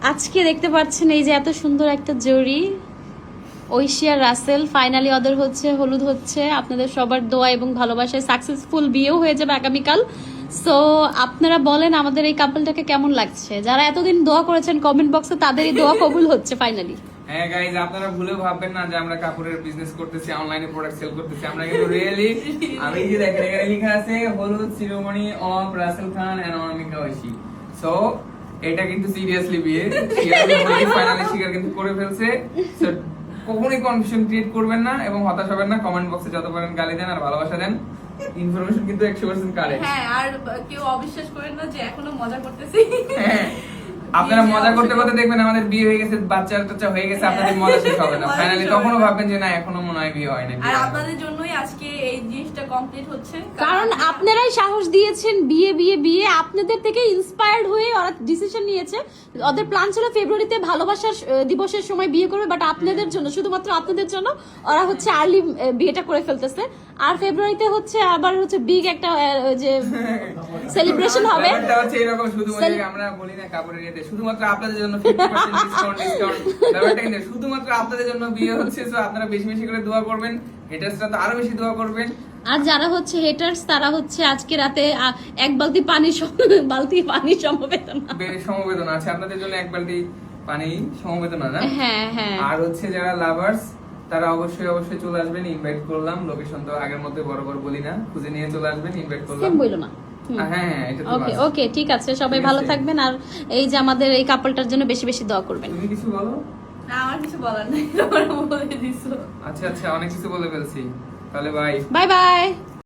আজকে দেখতে পাচ্ছেন এই যে এত সুন্দর একটা জুড়ি, ঐশিয়া রাসেল, ফাইনালি ওদের হচ্ছে হলুদ হচ্ছে। আপনাদের সবার দোয়া এবং ভালোবাসায় সাকসেসফুল বিয়েও হয়ে যাবে আগামীকাল। সো আপনারা বলেন আমাদের এই কাপলটাকে কেমন লাগছে? যারা এতদিন দোয়া করেছেন কমেন্ট বক্সে, তাদেরই দোয়া কবুল হচ্ছে ফাইনালি। হ্যাঁ গাইজ, আপনারা ভুলেও ভাববেন না যে আমরা কাপড়ের বিজনেস করতেছি, অনলাইনে প্রোডাক্ট সেল করতেছি। আমরা কিন্তু রিয়েলি, আমি যে দেখেন এখানে লেখা আছে holud ceremony of Rasel Khan and Anamika Oishi. So এটা কিন্তু সিরিয়াসলি বিয়ে, ফাইনালি শিকার কিন্তু করে ফেলছে। সো কখনোই কনফিউশন ক্রিয়েট করবেন না এবং হতাশ হবেন না। কমেন্ট বক্সে যত পারেন গালি দেন আর ভালোবাসা দেন, ইনফরমেশন কিন্তু 100% কারেক্ট। হ্যাঁ, আর কেউ অবিশ্বাস করেন না যে এখনো মজা করতেছি। হ্যাঁ, আপনারা মজা করতে করতে দেখবেন আমাদের বিয়ে হয়ে গেছে, বাচ্চা টাচ্চা হয়ে গেছে, আপনাদের মজা শেষ হবে না। ফাইনালি তখনও ভাববেন যে না এখনো মনে হয় বিয়ে হয়নি। আর আপনাদের জন্যই আজকে এই জিনিসটা কমপ্লিট হচ্ছে, কারণ আপনারাই সাহস দিয়েছেন বিয়ে বিয়ে বিয়ে, আপনাদের থেকে ইন্সপায়ার্ড হয়ে ওরা ডিসিশন নিয়েছে। ওদের প্ল্যান ছিল ফেব্রুয়ারিতে ভালোবাসার দিবসের সময় বিয়ে করবে, বাট আপনাদের জন্য, শুধুমাত্র আপনাদের জন্য ওরা হচ্ছে আর্লি বিয়েটা করে ফেলতেছে। আর ফেব্রুয়ারিতে হচ্ছে আবার হচ্ছে বিগ একটা যে সেলিব্রেশন হবে। এটা হচ্ছে এরকম, শুধুমাত্র আমরা বলি না কাপড়ের ইয়েতে শুধুমাত্র আপনাদের জন্য 50% ডিসকাউন্ট। ব্যাপারটা কিন্তু শুধুমাত্র আপনাদের জন্য বিয়ে হচ্ছে। সো আপনারা বেশি বেশি করে দোয়া করবেন, হেটার্সরা তো আরো বেশি দোয়া করবেন। আর যারা হচ্ছে হেটার্স, তারা হচ্ছে আজকে রাতে এক বালতি পানি সমবেদনা সমবেদনা আছে আপনাদের জন্য, এক বালতি পানি সমবেদনা না। হ্যাঁ হ্যাঁ। আর হচ্ছে যারা লাভার্স তারা অবশ্যই অবশ্যই চলে আসবেন, ইনভাইট করলাম। লোকেশন তো আগের মধ্যে বড় বড় বলি না, খুঁজে নিয়ে চলে আসবেন, ইনভাইট করলাম। সেম বইলো না। হ্যাঁ হ্যাঁ, এটা তো ওকে must। ওকে, ঠিক আছে, সবাই ঠিক ভালো আছে। থাকবেন। আর এই যে আমাদের এই কাপলটার জন্য বেশি বেশি দোয়া করবেন। তুমি কিছু বলো। না, আমার কিছু বলার নেই, তোমরা বলে দিছো। আচ্ছা আচ্ছা, অনেক কিছু বলে ফেলছি, তাহলে বাই বাই বাই।